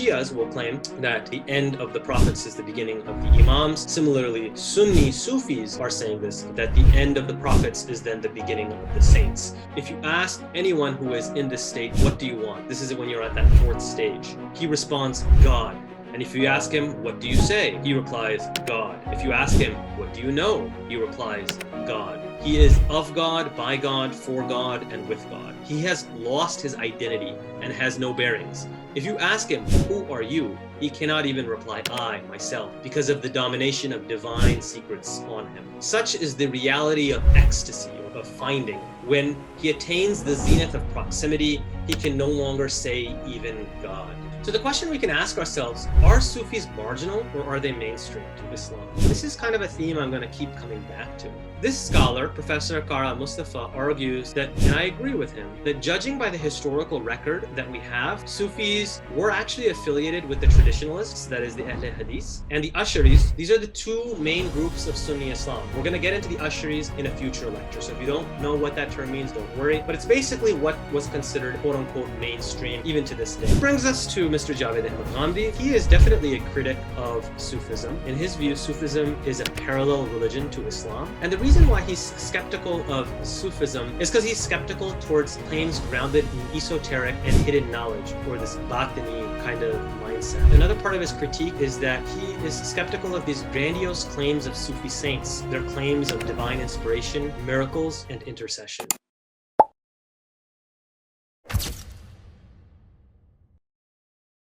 Shias will claim that the end of the prophets is the beginning of the Imams. Similarly, Sunni Sufis are saying this, that the end of the prophets is then the beginning of the saints. If you ask anyone who is in this state, what do you want? This is when you're at that fourth stage. He responds, God. And if you ask him, what do you say? He replies, God. If you ask him, what do you know? He replies, God. He is of God, by God, for God, and with God. He has lost his identity and has no bearings. If you ask him, who are you? He cannot even reply, I, myself, because of the domination of divine secrets on him. Such is the reality of ecstasy, of finding. When he attains the zenith of proximity, he can no longer say even God. So the question we can ask ourselves, are Sufis marginal or are they mainstream to Islam? This is kind of a theme I'm going to keep coming back to. This scholar, Professor Kara Mustafa, argues that, and I agree with him, that judging by the historical record that we have, Sufis were actually affiliated with the traditionalists, that is the Ahl Hadith, and the Asharis. These are the two main groups of Sunni Islam. We're going to get into the Asharis in a future lecture, so if you don't know what that term means, don't worry. But it's basically what was considered quote-unquote mainstream even to this day. Brings us to Mr. Javed Ahmed Ghamidi. He is definitely a critic of Sufism. In his view, Sufism is a parallel religion to Islam. And the reason why he's skeptical of Sufism is because he's skeptical towards claims grounded in esoteric and hidden knowledge, or this batini kind of mindset. Another part of his critique is that he is skeptical of these grandiose claims of Sufi saints, their claims of divine inspiration, miracles, and intercession.